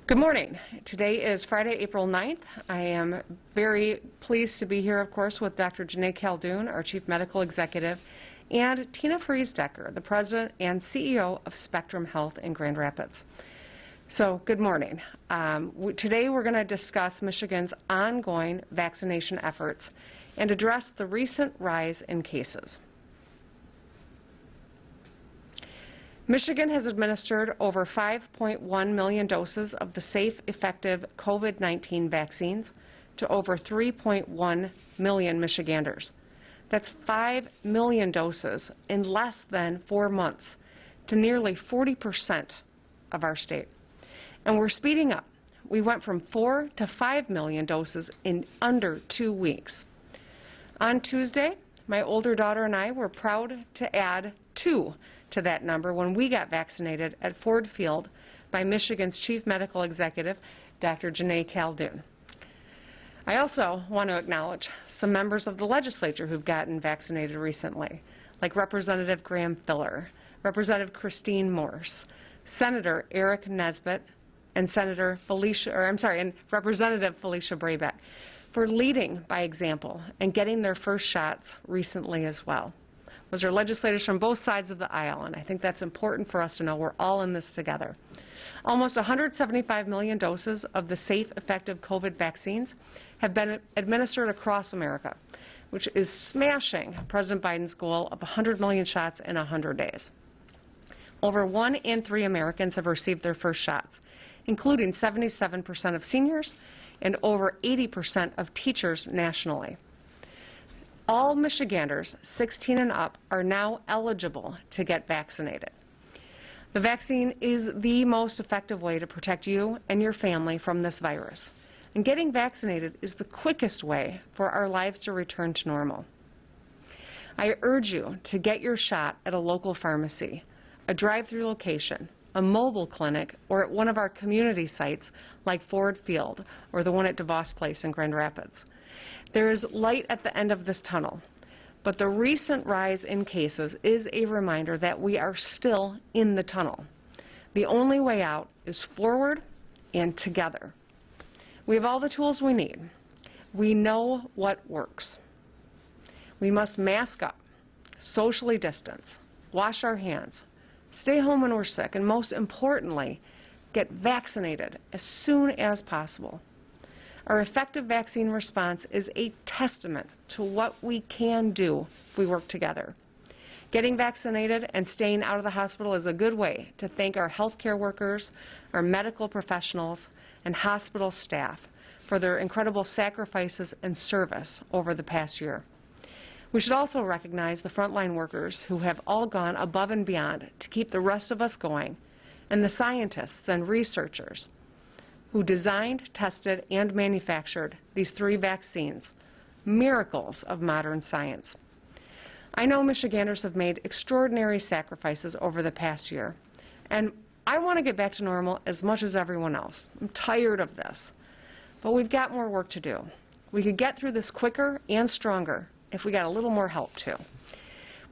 Good morning. Today is Friday, April 9th. I am very pleased to be here, of course, with Dr. Janae Caldoun, our Chief Medical Executive, and Tina Friesdecker, the President and CEO of Spectrum Health in Grand Rapids. So, good morning. Today we're going to discuss Michigan's ongoing vaccination efforts and address the recent rise in cases. Michigan has administered over 5.1 million doses of the safe, effective COVID-19 vaccines to over 3.1 million Michiganders. That's 5 million doses in less than 4 months to nearly 40% of our state. And we're speeding up. We went from 4 to 5 million doses in under 2 weeks. On Tuesday, my older daughter and I were proud to add 2 to that number when we got vaccinated at Ford Field by Michigan's Chief Medical Executive, Dr. Janae Caldoun. I also want to acknowledge some members of the legislature who've gotten vaccinated recently, like Representative Graham Filler, Representative Christine Morse, Senator Eric Nesbitt, and Representative Felicia Braybeck, for leading by example and getting their first shots recently as well. Those are legislators from both sides of the aisle, and I think that's important for us to know. We're all in this together. Almost 175 million doses of the safe, effective COVID vaccines have been administered across America, which is smashing President Biden's goal of 100 million shots in 100 days. Over 1 in 3 Americans have received their first shots, including 77% of seniors and over 80% of teachers nationally. All Michiganders 16 and up are now eligible to get vaccinated. The vaccine is the most effective way to protect you and your family from this virus. And getting vaccinated is the quickest way for our lives to return to normal. I urge you to get your shot at a local pharmacy, a drive-through location, a mobile clinic, or at one of our community sites like Ford Field or the one at DeVos Place in Grand Rapids. There is light at the end of this tunnel, but the recent rise in cases is a reminder that we are still in the tunnel. The only way out is forward and together. We have all the tools we need. We know what works. We must mask up, socially distance, wash our hands, stay home when we're sick, and most importantly, get vaccinated as soon as possible. Our effective vaccine response is a testament to what we can do if we work together. Getting vaccinated and staying out of the hospital is a good way to thank our healthcare workers, our medical professionals, and hospital staff for their incredible sacrifices and service over the past year. We should also recognize the frontline workers who have all gone above and beyond to keep the rest of us going, and the scientists and researchers who designed, tested, and manufactured these 3 vaccines, miracles of modern science. I know Michiganders have made extraordinary sacrifices over the past year, and I want to get back to normal as much as everyone else. I'm tired of this, but we've got more work to do. We could get through this quicker and stronger if we got a little more help, too.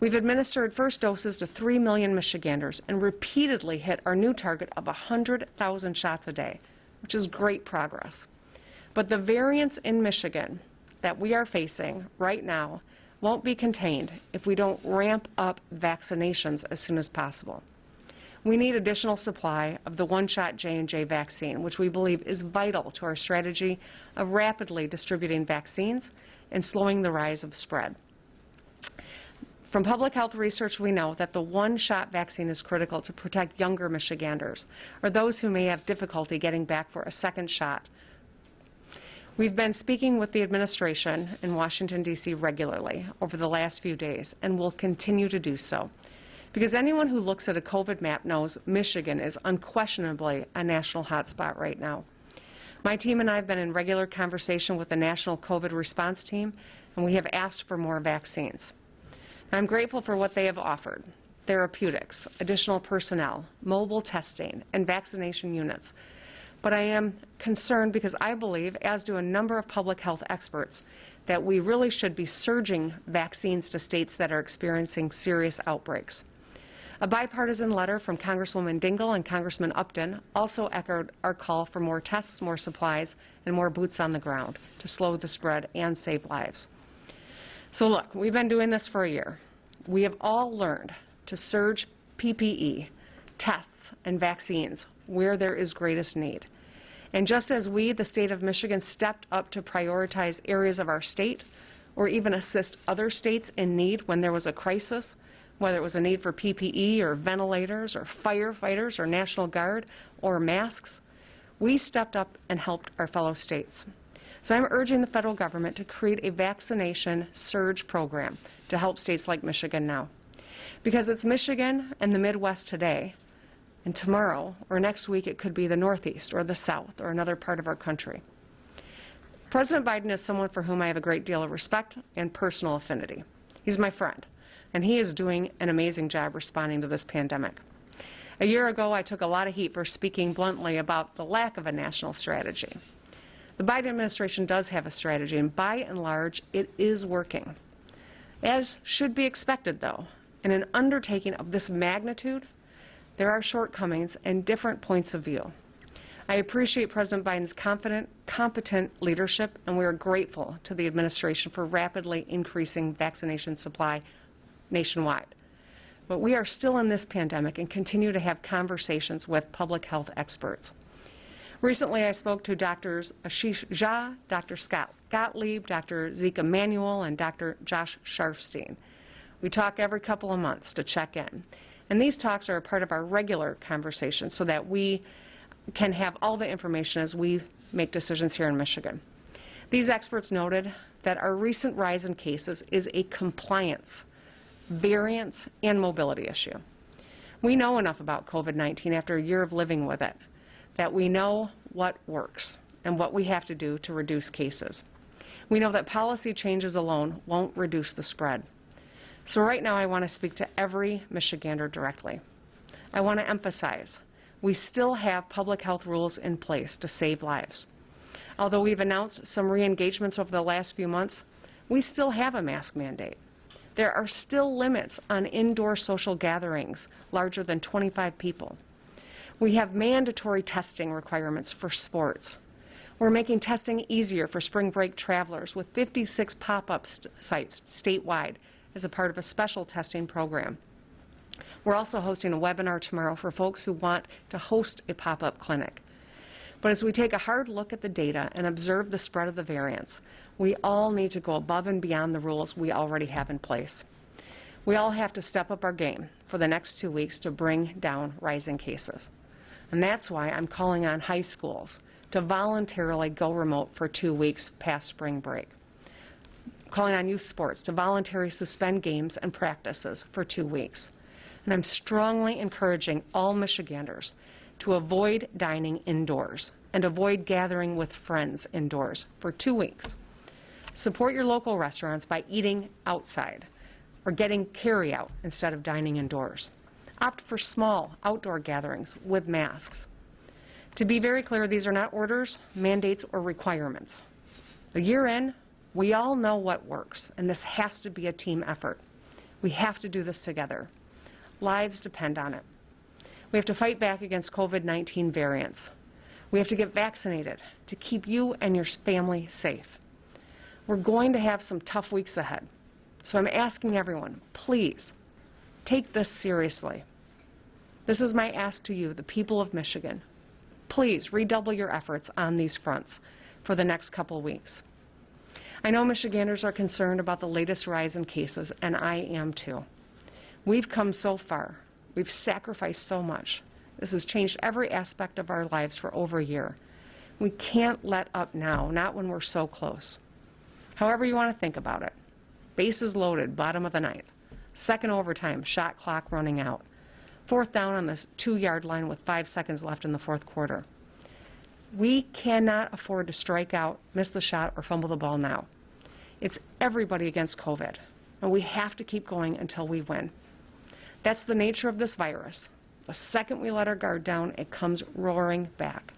We've administered first doses to 3 million Michiganders and repeatedly hit our new target of 100,000 shots a day, which is great progress. But the variants in Michigan that we are facing right now won't be contained if we don't ramp up vaccinations as soon as possible. We need additional supply of the one-shot J&J vaccine, which we believe is vital to our strategy of rapidly distributing vaccines and slowing the rise of spread. From public health research, we know that the one-shot vaccine is critical to protect younger Michiganders or those who may have difficulty getting back for a second shot. We've been speaking with the administration in Washington, D.C. regularly over the last few days and will continue to do so, because anyone who looks at a COVID map knows Michigan is unquestionably a national hotspot right now. My team and I have been in regular conversation with the National COVID Response Team, and we have asked for more vaccines. I'm grateful for what they have offered: therapeutics, additional personnel, mobile testing, and vaccination units. But I am concerned because I believe, as do a number of public health experts, that we really should be surging vaccines to states that are experiencing serious outbreaks. A bipartisan letter from Congresswoman Dingell and Congressman Upton also echoed our call for more tests, more supplies, and more boots on the ground to slow the spread and save lives. So look, we've been doing this for a year. We have all learned to surge PPE, tests, and vaccines where there is greatest need. And just as we, the state of Michigan, stepped up to prioritize areas of our state or even assist other states in need when there was a crisis, whether it was a need for PPE or ventilators or firefighters or National Guard or masks, we stepped up and helped our fellow states. So I'm urging the federal government to create a vaccination surge program to help states like Michigan now. Because it's Michigan and the Midwest today, and tomorrow or next week it could be the Northeast or the South or another part of our country. President Biden is someone for whom I have a great deal of respect and personal affinity. He's my friend, and he is doing an amazing job responding to this pandemic. A year ago, I took a lot of heat for speaking bluntly about the lack of a national strategy. The Biden administration does have a strategy, and by and large, it is working. As should be expected, though, in an undertaking of this magnitude, there are shortcomings and different points of view. I appreciate President Biden's competent leadership, and we are grateful to the administration for rapidly increasing vaccination supply nationwide. But we are still in this pandemic and continue to have conversations with public health experts. Recently, I spoke to Drs. Ashish Jha, Dr. Scott Gottlieb, Dr. Zeke Manuel, and Dr. Josh Sharfstein. We talk every couple of months to check in. And these talks are a part of our regular conversation so that we can have all the information as we make decisions here in Michigan. These experts noted that our recent rise in cases is a compliance, variance, and mobility issue. We know enough about COVID-19 after a year of living with it that we know what works and what we have to do to reduce cases. We know that policy changes alone won't reduce the spread. So right now I want to speak to every Michigander directly. I want to emphasize we still have public health rules in place to save lives. Although we've announced some re-engagements over the last few months, we still have a mask mandate. There are still limits on indoor social gatherings larger than 25 people. We have mandatory testing requirements for sports. We're making testing easier for spring break travelers with 56 pop-up sites statewide as a part of a special testing program. We're also hosting a webinar tomorrow for folks who want to host a pop-up clinic. But as we take a hard look at the data and observe the spread of the variants, we all need to go above and beyond the rules we already have in place. We all have to step up our game for the next 2 weeks to bring down rising cases. And that's why I'm calling on high schools to voluntarily go remote for 2 weeks past spring break. Calling on youth sports to voluntarily suspend games and practices for 2 weeks. And I'm strongly encouraging all Michiganders to avoid dining indoors and avoid gathering with friends indoors for 2 weeks. Support your local restaurants by eating outside or getting carry-out instead of dining indoors. Opt for small outdoor gatherings with masks. To be very clear, these are not orders, mandates, or requirements. A year in, we all know what works, and this has to be a team effort. We have to do this together. Lives depend on it. We have to fight back against COVID-19 variants. We have to get vaccinated to keep you and your family safe. We're going to have some tough weeks ahead. So I'm asking everyone, please, take this seriously. This is my ask to you, the people of Michigan. Please redouble your efforts on these fronts for the next couple weeks. I know Michiganders are concerned about the latest rise in cases, and I am too. We've come so far. We've sacrificed so much. This has changed every aspect of our lives for over a year. We can't let up now, not when we're so close. However you want to think about it. Bases loaded, bottom of the ninth. Second overtime, shot clock running out. Fourth down on the 2-yard line with 5 seconds left in the fourth quarter. We cannot afford to strike out, miss the shot, or fumble the ball now. It's everybody against COVID, and we have to keep going until we win. That's the nature of this virus. The second we let our guard down, it comes roaring back.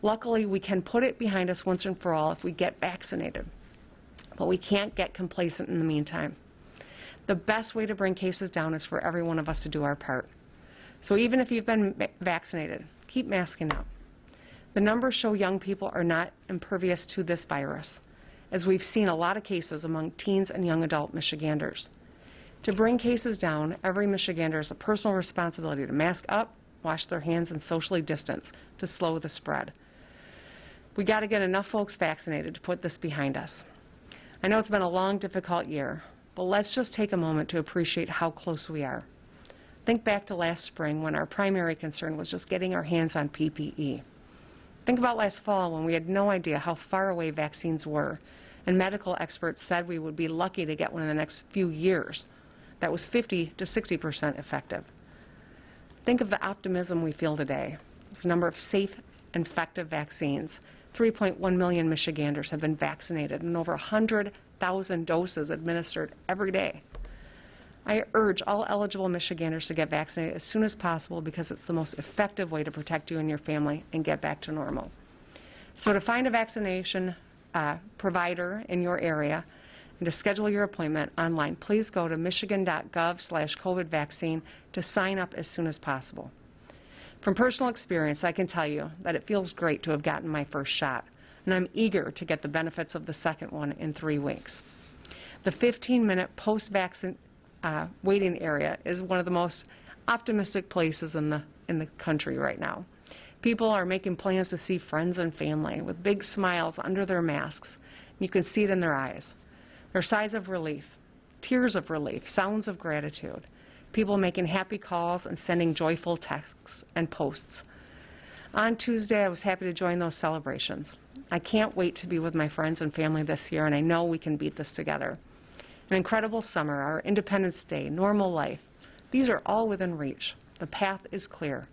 Luckily, we can put it behind us once and for all if we get vaccinated. But we can't get complacent in the meantime. The best way to bring cases down is for every one of us to do our part. So even if you've been vaccinated, keep masking up. The numbers show young people are not impervious to this virus, as we've seen a lot of cases among teens and young adult Michiganders. To bring cases down, every Michigander has a personal responsibility to mask up, wash their hands, and socially distance to slow the spread. We got to get enough folks vaccinated to put this behind us. I know it's been a long, difficult year, but let's just take a moment to appreciate how close we are. Think back to last spring when our primary concern was just getting our hands on PPE. Think about last fall when we had no idea how far away vaccines were, and medical experts said we would be lucky to get one in the next few years that was 50 to 60% effective. Think of the optimism we feel today. The number of safe and effective vaccines. 3.1 million Michiganders have been vaccinated and over 100,000 doses administered every day. I urge all eligible Michiganders to get vaccinated as soon as possible because it's the most effective way to protect you and your family and get back to normal. So to find a vaccination provider in your area and to schedule your appointment online, please go to michigan.gov/COVID vaccine to sign up as soon as possible. From personal experience, I can tell you that it feels great to have gotten my first shot, and I'm eager to get the benefits of the second one in 3 weeks. The 15-minute post-vaccine waiting area is one of the most optimistic places in the country right now. People are making plans to see friends and family with big smiles under their masks. You can see it in their eyes. There are sighs of relief, tears of relief, sounds of gratitude, people making happy calls and sending joyful texts and posts. On Tuesday, I was happy to join those celebrations. I can't wait to be with my friends and family this year, and I know we can beat this together. An incredible summer, our Independence Day, normal life, these are all within reach. The path is clear.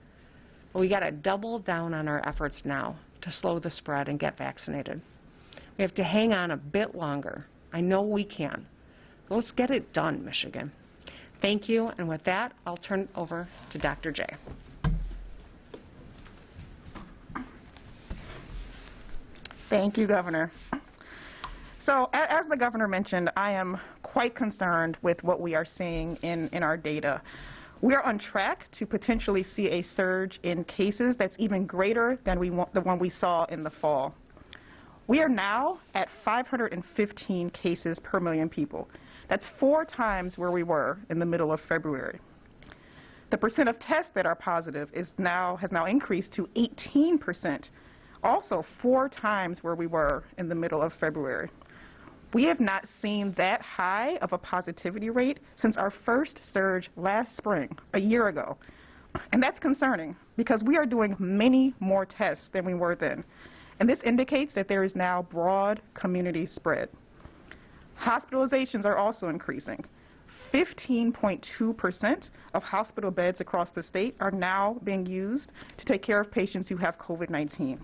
But we got to double down on our efforts now to slow the spread and get vaccinated. We have to hang on a bit longer. I know we can. So let's get it done, Michigan. Thank you, and with that, I'll turn it over to Dr. J. Thank you, Governor. So, as the Governor mentioned, I am quite concerned with what we are seeing in our data. We are on track to potentially see a surge in cases that's even greater than the one we saw in the fall. We are now at 515 cases per million people. That's 4 times where we were in the middle of February. The percent of tests that are positive has now increased to 18%, also 4 times where we were in the middle of February. We have not seen that high of a positivity rate since our first surge last spring, a year ago. And that's concerning because we are doing many more tests than we were then. And this indicates that there is now broad community spread. Hospitalizations are also increasing. 15.2% of hospital beds across the state are now being used to take care of patients who have COVID-19.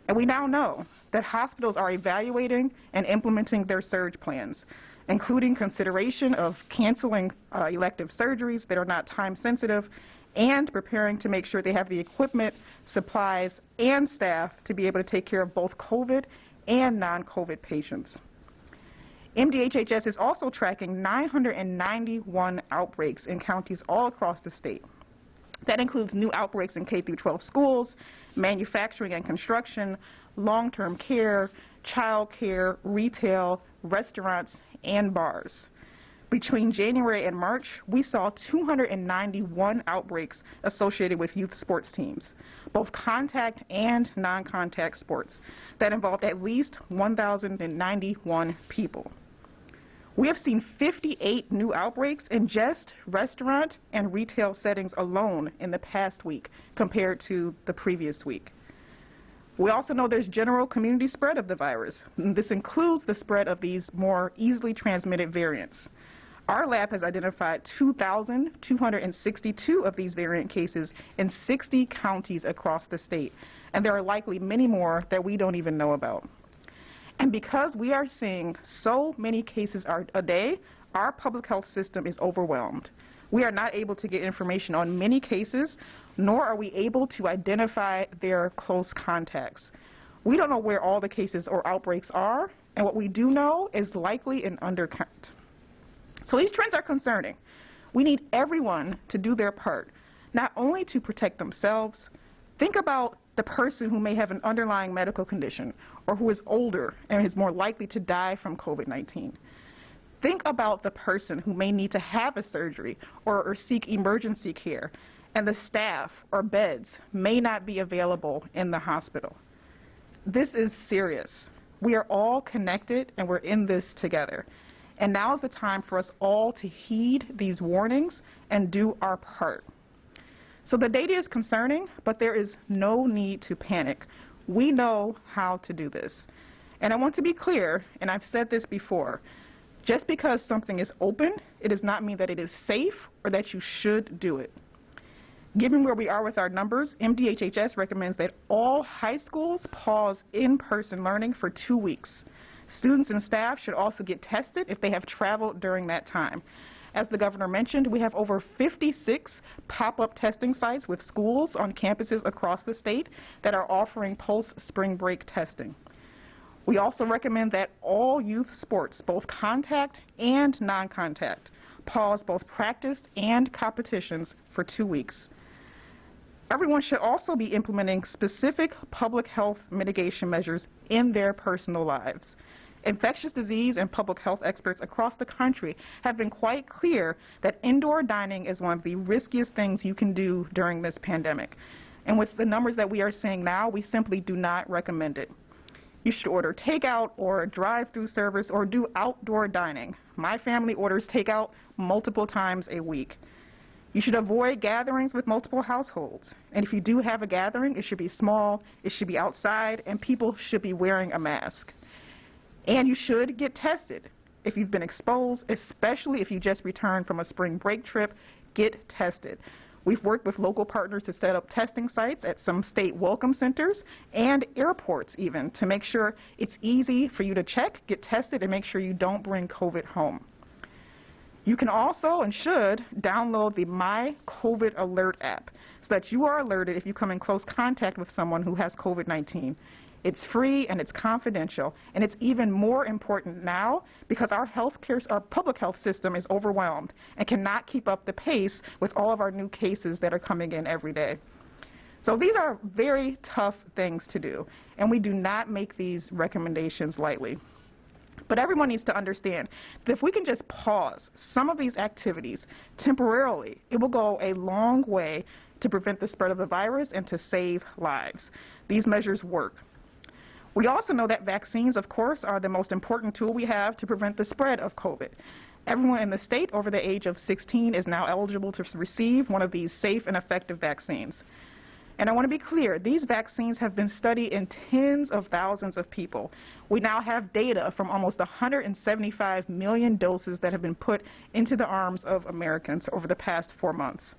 And we now know that hospitals are evaluating and implementing their surge plans, including consideration of canceling elective surgeries that are not time sensitive and preparing to make sure they have the equipment, supplies, and staff to be able to take care of both COVID and non-COVID patients. MDHHS is also tracking 991 outbreaks in counties all across the state. That includes new outbreaks in K-12 schools, manufacturing and construction, long-term care, child care, retail, restaurants, and bars. Between January and March, we saw 291 outbreaks associated with youth sports teams, both contact and non-contact sports, that involved at least 1,091 people. We have seen 58 new outbreaks in just restaurant and retail settings alone in the past week compared to the previous week. We also know there's general community spread of the virus. This includes the spread of these more easily transmitted variants. Our lab has identified 2,262 of these variant cases in 60 counties across the state, and there are likely many more that we don't even know about. And because we are seeing so many cases a day, our public health system is overwhelmed. We are not able to get information on many cases, nor are we able to identify their close contacts. We don't know where all the cases or outbreaks are, and what we do know is likely an undercount. So these trends are concerning. We need everyone to do their part, not only to protect themselves. Think about the person who may have an underlying medical condition or who is older and is more likely to die from COVID-19. Think about the person who may need to have a surgery or seek emergency care, and the staff or beds may not be available in the hospital. This is serious. We are all connected and we're in this together. And now is the time for us all to heed these warnings and do our part. So the data is concerning, but there is no need to panic. We know how to do this. And I want to be clear, and I've said this before, just because something is open, it does not mean that it is safe or that you should do it. Given where we are with our numbers, MDHHS recommends that all high schools pause in-person learning for 2 weeks. Students and staff should also get tested if they have traveled during that time. As the governor mentioned, we have over 56 pop-up testing sites with schools on campuses across the state that are offering post-spring break testing. We also recommend that all youth sports, both contact and non-contact, pause both practice and competitions for 2 weeks. Everyone should also be implementing specific public health mitigation measures in their personal lives. Infectious disease and public health experts across the country have been quite clear that indoor dining is one of the riskiest things you can do during this pandemic. And with the numbers that we are seeing now, we simply do not recommend it. You should order takeout or drive-through service or do outdoor dining. My family orders takeout multiple times a week. You should avoid gatherings with multiple households. And if you do have a gathering, it should be small, it should be outside, and people should be wearing a mask. And you should get tested. If you've been exposed, especially if you just returned from a spring break trip, get tested. We've worked with local partners to set up testing sites at some state welcome centers and airports even to make sure it's easy for you to check, get tested, and make sure you don't bring COVID home. You can also and should download the My COVID Alert app so that you are alerted if you come in close contact with someone who has COVID-19. It's free and it's confidential, and it's even more important now because our public health system is overwhelmed and cannot keep up the pace with all of our new cases that are coming in every day. So these are very tough things to do, and we do not make these recommendations lightly. But everyone needs to understand that if we can just pause some of these activities temporarily, it will go a long way to prevent the spread of the virus and to save lives. These measures work. We also know that vaccines, of course, are the most important tool we have to prevent the spread of COVID. Everyone in the state over the age of 16 is now eligible to receive one of these safe and effective vaccines. And I want to be clear, these vaccines have been studied in tens of thousands of people. We now have data from almost 175 million doses that have been put into the arms of Americans over the past 4 months.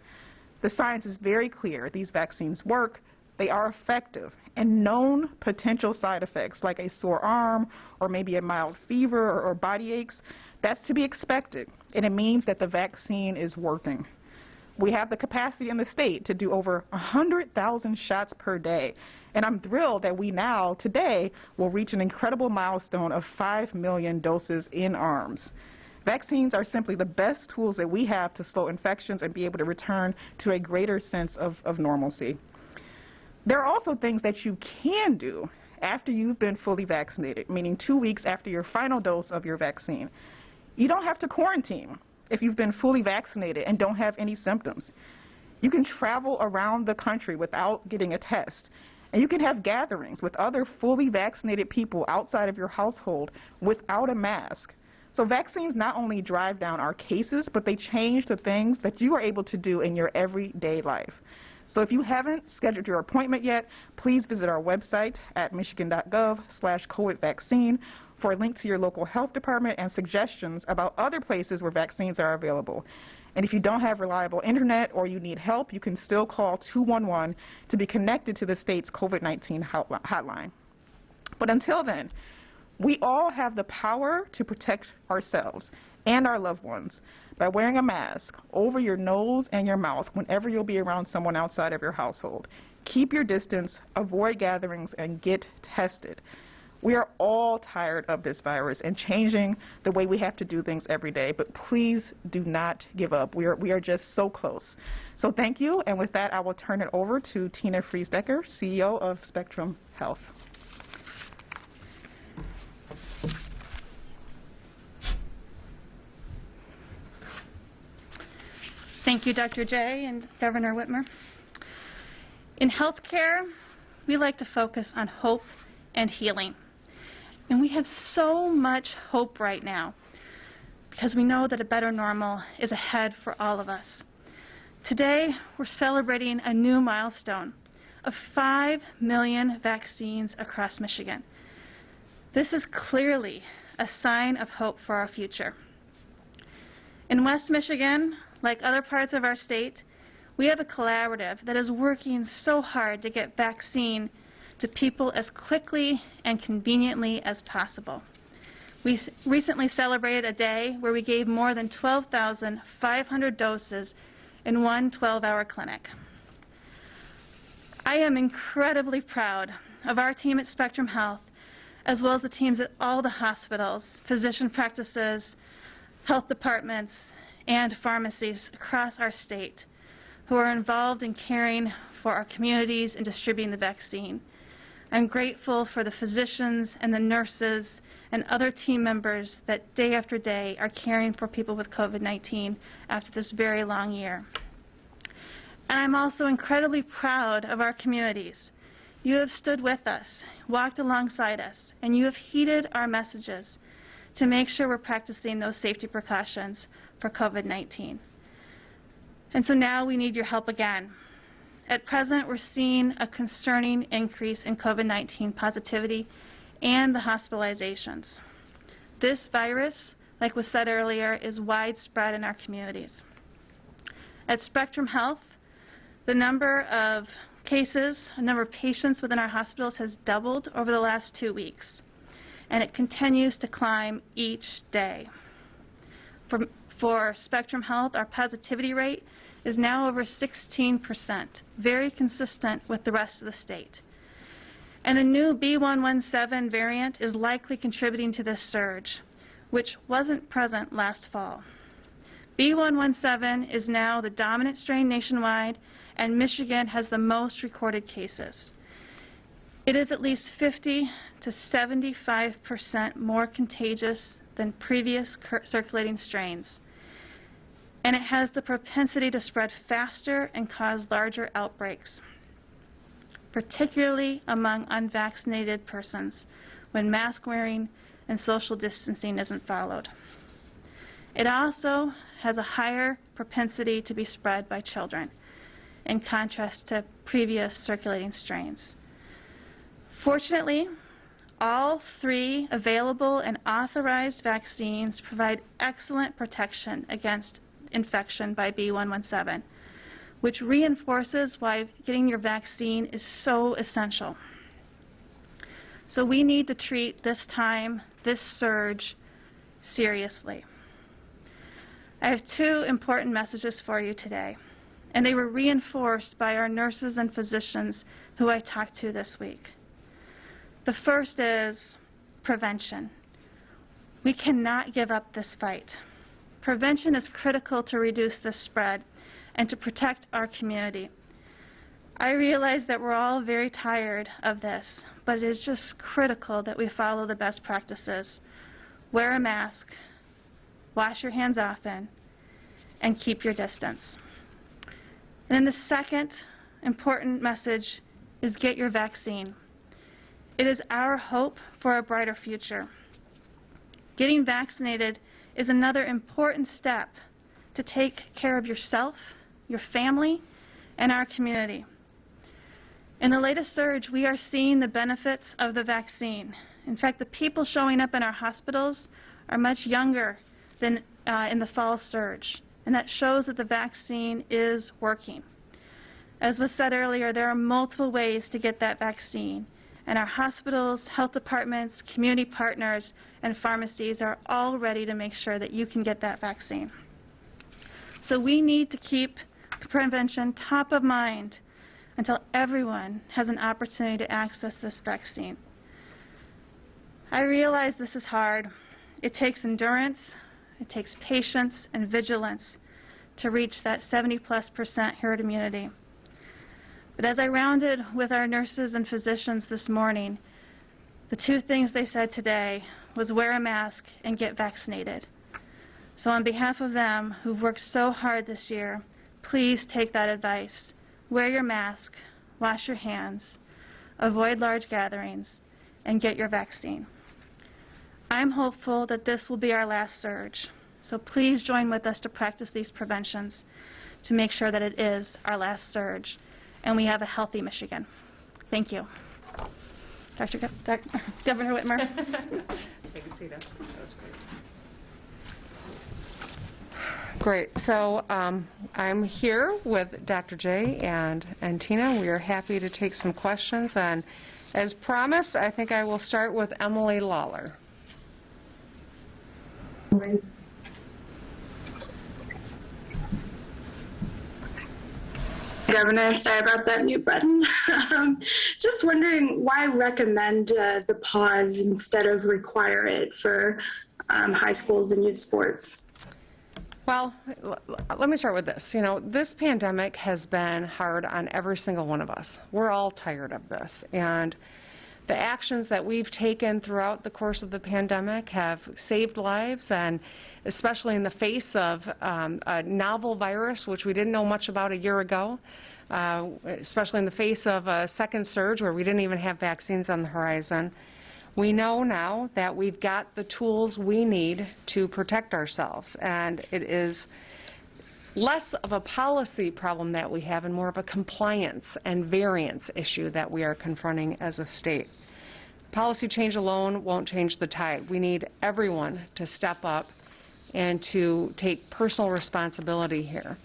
The science is very clear. These vaccines work, they are effective, and known potential side effects like a sore arm or maybe a mild fever or body aches, that's to be expected, and it means that the vaccine is working. We have the capacity in the state to do over 100,000 shots per day. And I'm thrilled that we now, today, will reach an incredible milestone of 5 million doses in arms. Vaccines are simply the best tools that we have to slow infections and be able to return to a greater sense of normalcy. There are also things that you can do after you've been fully vaccinated, meaning 2 weeks after your final dose of your vaccine. You don't have to quarantine if you've been fully vaccinated and don't have any symptoms. You can travel around the country without getting a test. And you can have gatherings with other fully vaccinated people outside of your household without a mask. So vaccines not only drive down our cases, but they change the things that you are able to do in your everyday life. So if you haven't scheduled your appointment yet, please visit our website at michigan.gov/COVID vaccine for a link to your local health department and suggestions about other places where vaccines are available. And if you don't have reliable internet or you need help, you can still call 211 to be connected to the state's COVID-19 hotline. But until then, we all have the power to protect ourselves and our loved ones by wearing a mask over your nose and your mouth whenever you'll be around someone outside of your household. Keep your distance, avoid gatherings, and get tested. We are all tired of this virus and changing the way we have to do things every day, but please do not give up. We are just so close. So thank you, and with that, I will turn it over to Tina Fries-Decker, CEO of Spectrum Health. Thank you, Dr. Jay and Governor Whitmer. In healthcare, we like to focus on hope and healing. And we have so much hope right now because we know that a better normal is ahead for all of us. Today, we're celebrating a new milestone of 5 million vaccines across Michigan. This is clearly a sign of hope for our future. In West Michigan, like other parts of our state, we have a collaborative that is working so hard to get vaccine to people as quickly and conveniently as possible. We recently celebrated a day where we gave more than 12,500 doses in one 12-hour clinic. I am incredibly proud of our team at Spectrum Health, as well as the teams at all the hospitals, physician practices, health departments, and pharmacies across our state who are involved in caring for our communities and distributing the vaccine. I'm grateful for the physicians and the nurses and other team members that day after day are caring for people with COVID-19 after this very long year. And I'm also incredibly proud of our communities. You have stood with us, walked alongside us, and you have heeded our messages to make sure we're practicing those safety precautions for COVID-19. And so now we need your help again. At present, we're seeing a concerning increase in COVID-19 positivity and the hospitalizations. This virus, like was said earlier, is widespread in our communities. At Spectrum Health, the number of cases, the number of patients within our hospitals has doubled over the last 2 weeks, and it continues to climb each day. For Spectrum Health, our positivity rate is now over 16%, very consistent with the rest of the state. And the new B.1.1.7 variant is likely contributing to this surge, which wasn't present last fall. B.1.1.7 is now the dominant strain nationwide, and Michigan has the most recorded cases. It is at least 50 to 75% more contagious than previous circulating strains. And it has the propensity to spread faster and cause larger outbreaks, particularly among unvaccinated persons when mask wearing and social distancing isn't followed. It also has a higher propensity to be spread by children, in contrast to previous circulating strains. Fortunately, all 3 available and authorized vaccines provide excellent protection against infection by B.1.1.7, which reinforces why getting your vaccine is so essential. So we need to treat this time, this surge, seriously. I have 2 important messages for you today, and they were reinforced by our nurses and physicians who I talked to this week. The first is prevention. We cannot give up this fight. Prevention is critical to reduce this spread and to protect our community. I realize that we're all very tired of this, but it is just critical that we follow the best practices. Wear a mask, wash your hands often, and keep your distance. And then the second important message is get your vaccine. It is our hope for a brighter future. Getting vaccinated is another important step to take care of yourself, your family, and our community. In the latest surge, we are seeing the benefits of the vaccine. In fact, the people showing up in our hospitals are much younger than in the fall surge, and that shows that the vaccine is working. As was said earlier, there are multiple ways to get that vaccine, and our hospitals, health departments, community partners, and pharmacies are all ready to make sure that you can get that vaccine. So we need to keep prevention top of mind until everyone has an opportunity to access this vaccine. I realize this is hard. It takes endurance, it takes patience and vigilance to reach that 70+% herd immunity. But as I rounded with our nurses and physicians this morning, the two things they said today was wear a mask and get vaccinated. So on behalf of them who've worked so hard this year, please take that advice. Wear your mask, wash your hands, avoid large gatherings, and get your vaccine. I'm hopeful that this will be our last surge. So please join with us to practice these preventions to make sure that it is our last surge and we have a healthy Michigan. Thank you. Governor Whitmer. Take a seat. That was great. Great. So I'm here with Dr. J and Tina. We are happy to take some questions. And as promised, I think I will start with Emily Lawler. Governor, sorry about that mute button. Just wondering why recommend the pause instead of require it for high schools and youth sports? Well, let me start with this. You know, this pandemic has been hard on every single one of us. We're all tired of this. And the actions that we've taken throughout the course of the pandemic have saved lives, and especially in the face of a novel virus, which we didn't know much about a year ago, especially in the face of a second surge where we didn't even have vaccines on the horizon. We know now that we've got the tools we need to protect ourselves, and it is less of a policy problem that we have and more of a compliance and variance issue that we are confronting as a state. Policy change alone won't change the tide. We need everyone to step up and to take personal responsibility here.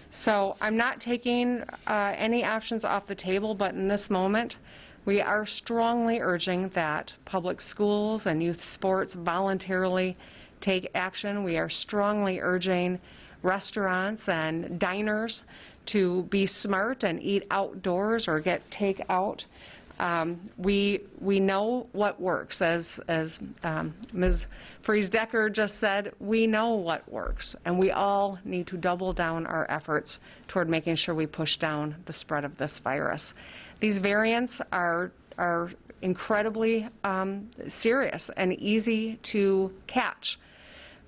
So I'm not taking any options off the table, but in this moment, we are strongly urging that public schools and youth sports voluntarily take action. We are strongly urging restaurants and diners to be smart and eat outdoors or get takeout. We know what works. As Ms. Fries-Decker just said, we know what works, and we all need to double down our efforts toward making sure we push down the spread of this virus. These variants are incredibly serious and easy to catch.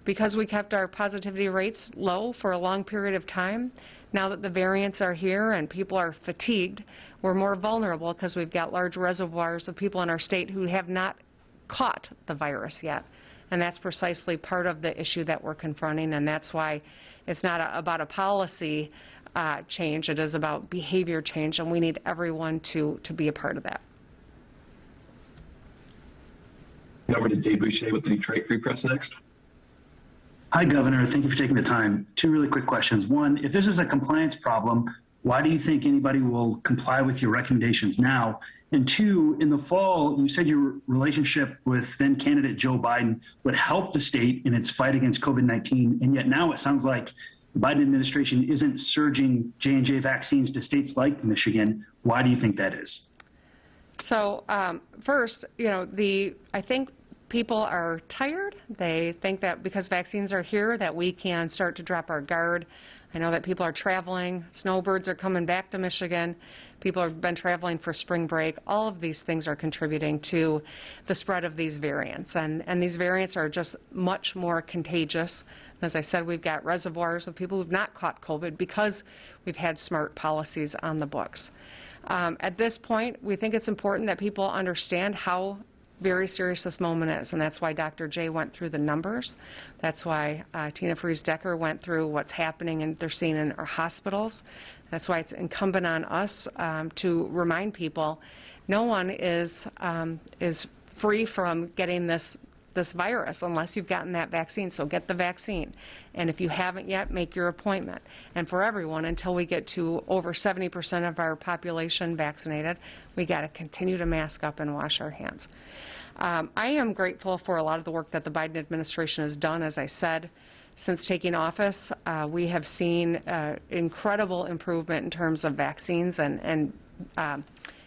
Because we kept our positivity rates low for a long period of time, now that the variants are here and people are fatigued, we're more vulnerable because we've got large reservoirs of people in our state who have not caught the virus yet. And that's precisely part of the issue that we're confronting, and that's why it's not about a policy change, it is about behavior change, and we need everyone to be a part of that. Over to Dave Boucher with the Detroit Free Press next. Hi, Governor. Thank you for taking the time. Two really quick questions. One, if this is a compliance problem, why do you think anybody will comply with your recommendations now? And two, in the fall, you said your relationship with then candidate Joe Biden would help the state in its fight against COVID-19, and yet now it sounds like the Biden administration isn't surging J&J vaccines to states like Michigan. Why do you think that is? So first, you know, I think people are tired. They think that because vaccines are here that we can start to drop our guard. I know that people are traveling. Snowbirds are coming back to Michigan. People have been traveling for spring break. All of these things are contributing to the spread of these variants. And these variants are just much more contagious. As I said, we've got reservoirs of people who've not caught COVID because we've had smart policies on the books. At this point, we think it's important that people understand how very serious this moment is, and that's why Dr. J went through the numbers. That's why Tina Fries-Decker went through what's happening and they're seeing in our hospitals. That's why it's incumbent on us to remind people no one is free from getting this virus unless you've gotten that vaccine. So get the vaccine. And if you haven't yet, make your appointment. And for everyone, until we get to over 70% of our population vaccinated, we got to continue to mask up and wash our hands. I am grateful for a lot of the work that the Biden administration has done. As I said, since taking office, we have seen incredible improvement in terms of vaccines and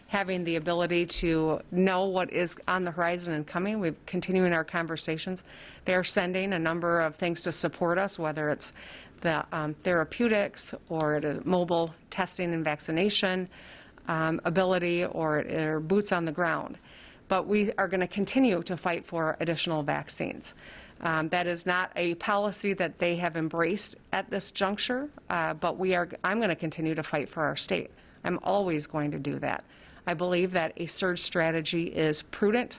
having the ability to know what is on the horizon and coming. We're continuing our conversations. They are sending a number of things to support us, whether it's the therapeutics or it is mobile testing and vaccination ability or boots on the ground. But we are going to continue to fight for additional vaccines. That is not a policy that they have embraced at this juncture, but I'm going to continue to fight for our state. I'm always going to do that. I believe that a surge strategy is prudent,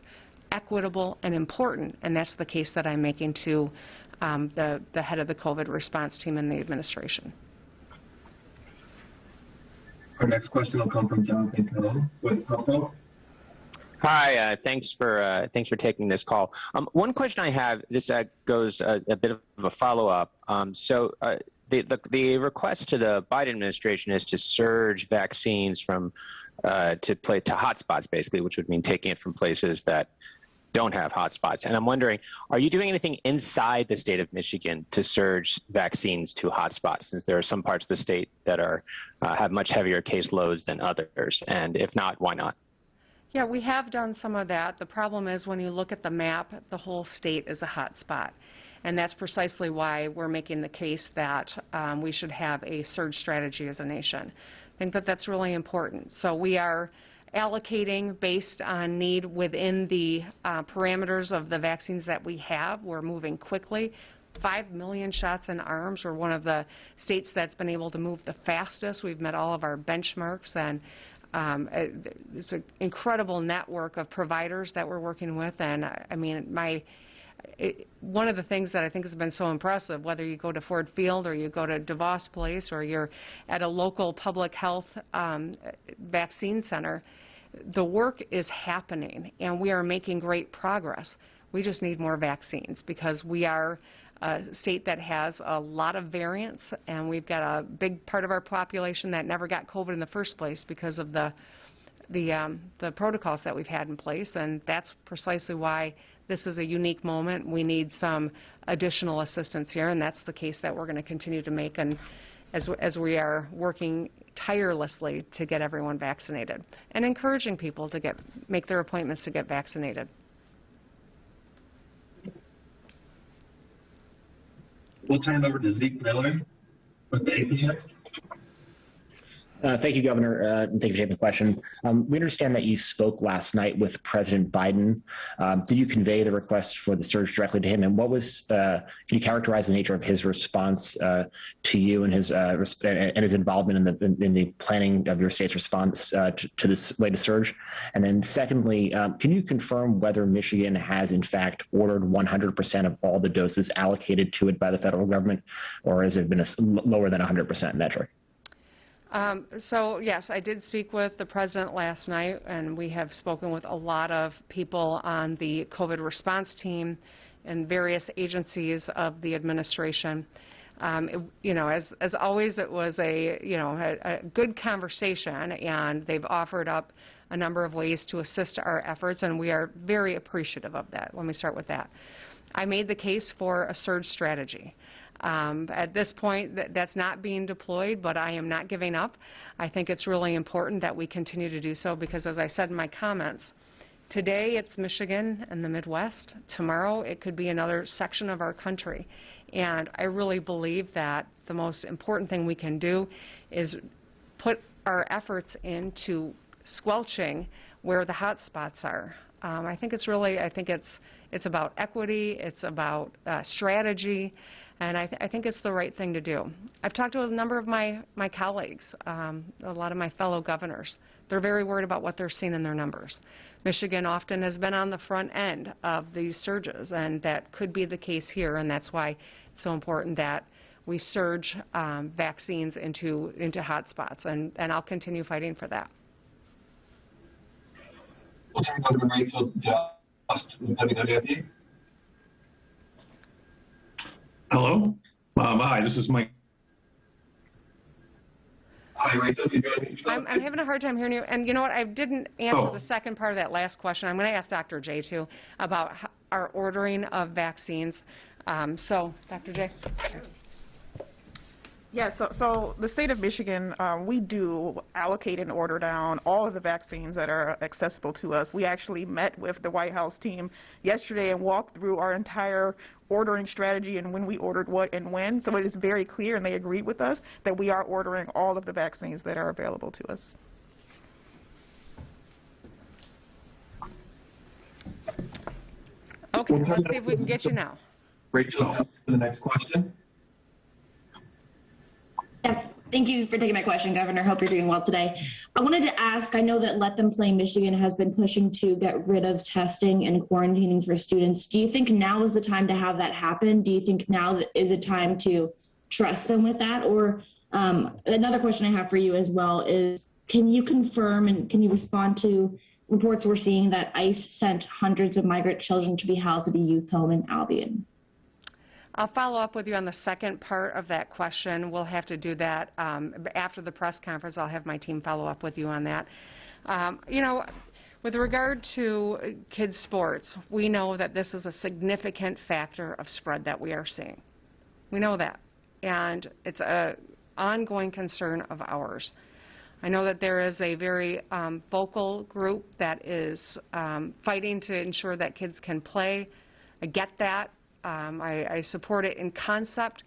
equitable, and important, and that's the case that I'm making to the head of the COVID response team in the administration. Our next question will come from Jonathan Coe with HuffPo. Hi, thanks for taking this call. One question I have, this goes a bit of a follow-up. The request to the Biden administration is to surge vaccines from to hotspots, basically, which would mean taking it from places that don't have hotspots. And I'm wondering, are you doing anything inside the state of Michigan to surge vaccines to hotspots, since there are some parts of the state that are have much heavier caseloads than others? And if not, why not? Yeah, we have done some of that. The problem is when you look at the map, the whole state is a hotspot. And that's precisely why we're making the case that we should have a surge strategy as a nation. I think that that's really important. So we are allocating based on need within the parameters of the vaccines that we have. We're moving quickly. 5 million shots in arms. We're one of the states that's been able to move the fastest. We've met all of our benchmarks, and it's an incredible network of providers that we're working with. And I mean, one of the things that I think has been so impressive, whether you go to Ford Field or you go to DeVos Place or you're at a local public health vaccine center, the work is happening and we are making great progress. We just need more vaccines because we are a state that has a lot of variants, and we've got a big part of our population that never got COVID in the first place because of the protocols that we've had in place, and that's precisely why this is a unique moment. We need some additional assistance here, and that's the case that we're going to continue to make, and as we are working tirelessly to get everyone vaccinated and encouraging people to make their appointments to get vaccinated. We'll turn it over to Zeke Miller with the APX. Thank you, Governor, and thank you for taking the question. We understand that you spoke last night with President Biden. Did you convey the request for the surge directly to him? And what was, can you characterize the nature of his response to you and his involvement in the planning of your state's response to this latest surge? And then secondly, can you confirm whether Michigan has in fact ordered 100% of all the doses allocated to it by the federal government, or has it been a lower than 100% metric? So yes, I did speak with the president last night, and we have spoken with a lot of people on the COVID response team and various agencies of the administration. As always, it was a good conversation, and they've offered up a number of ways to assist our efforts, and we are very appreciative of that. Let me start with that. I made the case for a surge strategy. At this point, that's not being deployed, but I am not giving up. I think it's really important that we continue to do so because, as I said in my comments, today it's Michigan and the Midwest. Tomorrow it could be another section of our country. And I really believe that the most important thing we can do is put our efforts into squelching where the hot spots are. I think it's about equity, it's about strategy, and I think it's the right thing to do. I've talked to a number of my colleagues, a lot of my fellow governors. They're very worried about what they're seeing in their numbers. Michigan often has been on the front end of these surges, and that could be the case here, and that's why it's so important that we surge vaccines into hotspots, and I'll continue fighting for that. We'll turn it over to Rachel Just with WWIP. Hello. Hi, this is Mike. Hi, Rachel. You doing yourself? I'm having a hard time hearing you. And you know what? I didn't answer the second part of that last question. I'm going to ask Dr. J, too, about our ordering of vaccines. So, Dr. J. Yeah, so the state of Michigan, we do allocate and order down all of the vaccines that are accessible to us. We actually met with the White House team yesterday and walked through our entire ordering strategy and when we ordered what and when. So it is very clear, and they agreed with us, that we are ordering all of the vaccines that are available to us. Okay, let's see if we can get you now. Rachel, for the next question. Yeah, thank you for taking my question, Governor. Hope you're doing well today. I wanted to ask, I know that Let Them Play Michigan has been pushing to get rid of testing and quarantining for students. Do you think now is the time to have that happen? Do you think now is a time to trust them with that? Or another question I have for you as well is, can you confirm and can you respond to reports we're seeing that ICE sent hundreds of migrant children to be housed at a youth home in Albion? I'll follow up with you on the second part of that question. We'll have to do that after the press conference. I'll have my team follow up with you on that. You know, with regard to kids' sports, we know that this is a significant factor of spread that we are seeing. We know that, and it's an ongoing concern of ours. I know that there is a very vocal group that is fighting to ensure that kids can play. I get that. I support it in concept,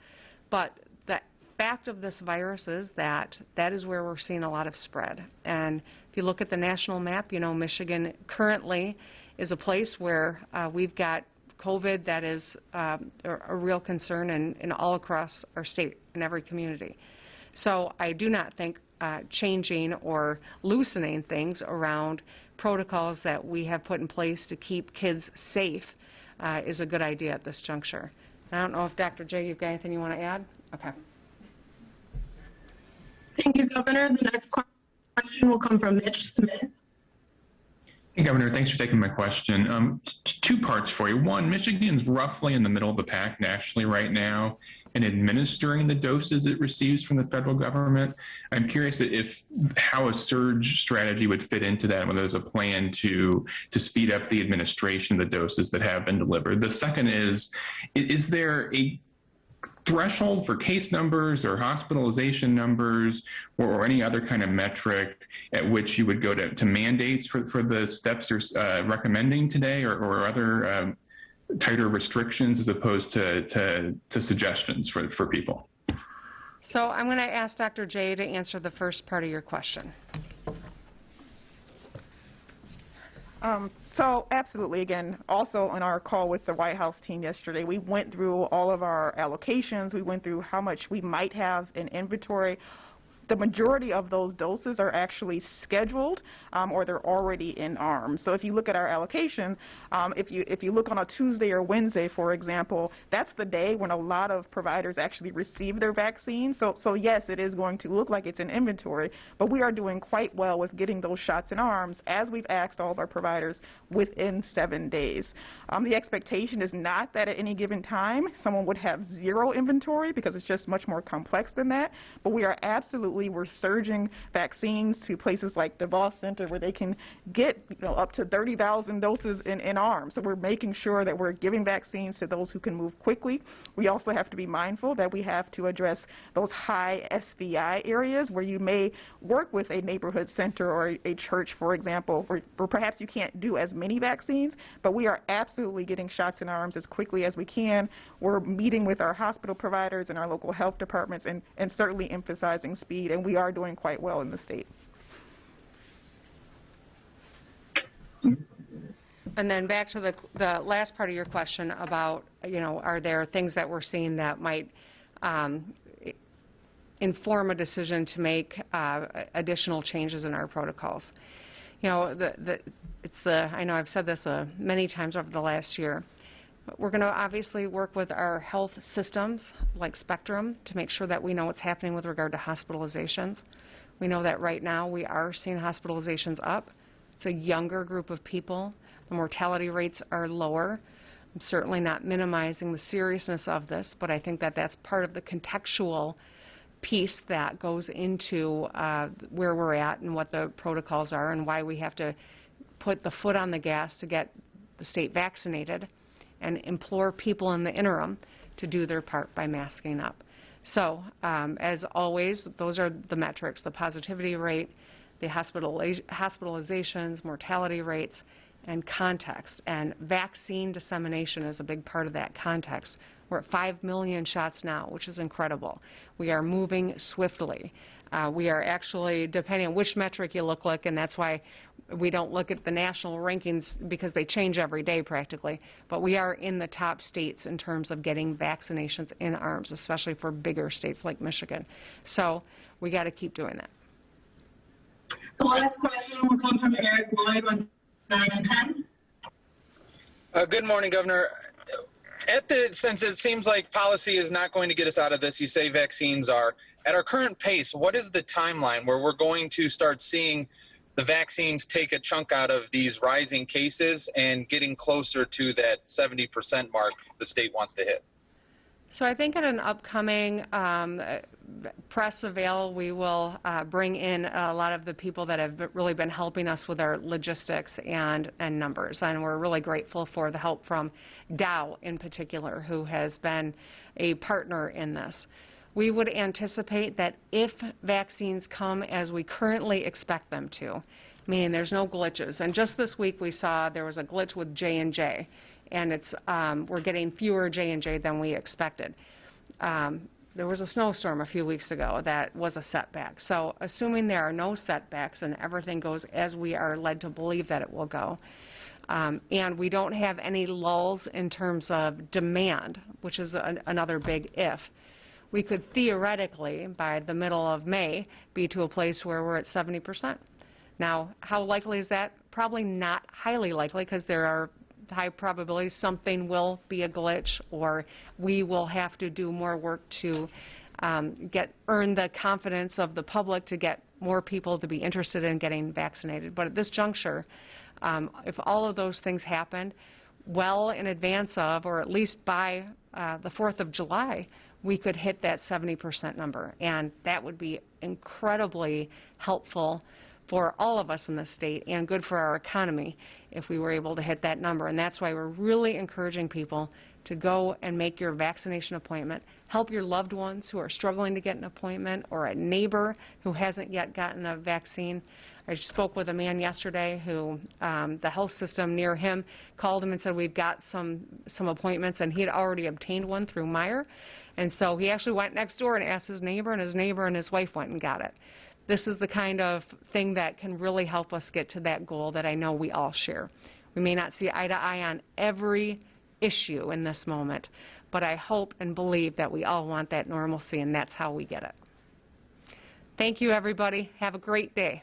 but the fact of this virus is that is where we're seeing a lot of spread. And if you look at the national map, you know, Michigan currently is a place where we've got COVID that is a real concern in all across our state, in every community. So I do not think changing or loosening things around protocols that we have put in place to keep kids safe is a good idea at this juncture. I don't know if Dr. J, you've got anything you want to add? Okay. Thank you, Governor. The next question will come from Mitch Smith. Hey, Governor, thanks for taking my question. Two parts for you. One, Michigan's roughly in the middle of the pack nationally right now in administering the doses it receives from the federal government. I'm curious how a surge strategy would fit into that, and whether there's a plan to speed up the administration of the doses that have been delivered. The second is there a threshold for case numbers or hospitalization numbers or any other kind of metric at which you would go to mandates for the steps you're recommending today, or other tighter restrictions as opposed to suggestions for people? So I'm going to ask Dr. J to answer the first part of your question. So absolutely, again, also on our call with the White House team yesterday, we went through all of our allocations. We went through how much we might have in inventory. The majority of those doses are actually scheduled or they're already in arms. So if you look at our allocation, if you look on a Tuesday or Wednesday, for example, that's the day when a lot of providers actually receive their vaccine. So yes, it is going to look like it's in inventory, but we are doing quite well with getting those shots in arms, as we've asked all of our providers, within 7 days. The expectation is not that at any given time someone would have zero inventory, because it's just much more complex than that, but we are absolutely, we're surging vaccines to places like DeVos Center where they can get up to 30,000 doses in arms. So we're making sure that we're giving vaccines to those who can move quickly. We also have to be mindful that we have to address those high SVI areas where you may work with a neighborhood center or a church, for example, where perhaps you can't do as many vaccines, but we are absolutely getting shots in arms as quickly as we can. We're meeting with our hospital providers and our local health departments and certainly emphasizing speed, and we are doing quite well in the state. And then back to the last part of your question about, are there things that we're seeing that might inform a decision to make additional changes in our protocols? I know I've said this many times over the last year, but we're going to obviously work with our health systems like Spectrum to make sure that we know what's happening with regard to hospitalizations. We know that right now we are seeing hospitalizations up. It's a younger group of people. The mortality rates are lower. I'm certainly not minimizing the seriousness of this, but I think that that's part of the contextual piece that goes into where we're at and what the protocols are and why we have to put the foot on the gas to get the state vaccinated and implore people in the interim to do their part by masking up. So as always, those are the metrics: the positivity rate, the hospitalizations, mortality rates, and context. And vaccine dissemination is a big part of that context. We're at 5 million shots now, which is incredible. We are moving swiftly. We are actually, depending on which metric you look like, and that's why we don't look at the national rankings because they change every day practically, but we are in the top states in terms of getting vaccinations in arms, especially for bigger states like Michigan. So we got to keep doing that. The last question will come from Eric Lloyd on 9 and 10. Good morning, Governor. Since it seems like policy is not going to get us out of this, you say vaccines are. At our current pace, what is the timeline where we're going to start seeing the vaccines take a chunk out of these rising cases and getting closer to that 70% mark the state wants to hit? So I think at an upcoming press avail, we will bring in a lot of the people that have really been helping us with our logistics and numbers. And we're really grateful for the help from Dow in particular, who has been a partner in this. We would anticipate that if vaccines come as we currently expect them to, meaning there's no glitches. And just this week we saw there was a glitch with J&J, and it's we're getting fewer J&J than we expected. There was a snowstorm a few weeks ago that was a setback. So assuming there are no setbacks and everything goes as we are led to believe that it will go, and we don't have any lulls in terms of demand, which is another big if, we could theoretically, by the middle of May, be to a place where we're at 70%. Now, how likely is that? Probably not highly likely, because there are high probabilities something will be a glitch, or we will have to do more work to earn the confidence of the public to get more people to be interested in getting vaccinated. But at this juncture, if all of those things happened well in advance of, or at least by the 4th of July, we could hit that 70% number. And that would be incredibly helpful for all of us in the state and good for our economy if we were able to hit that number. And that's why we're really encouraging people to go and make your vaccination appointment. Help your loved ones who are struggling to get an appointment, or a neighbor who hasn't yet gotten a vaccine. I spoke with a man yesterday who the health system near him called him and said, we've got some appointments, and he had already obtained one through Meyer. And so he actually went next door and asked his neighbor and his wife went and got it. This is the kind of thing that can really help us get to that goal that I know we all share. We may not see eye to eye on every issue in this moment, but I hope and believe that we all want that normalcy, and that's how we get it. Thank you, everybody. Have a great day.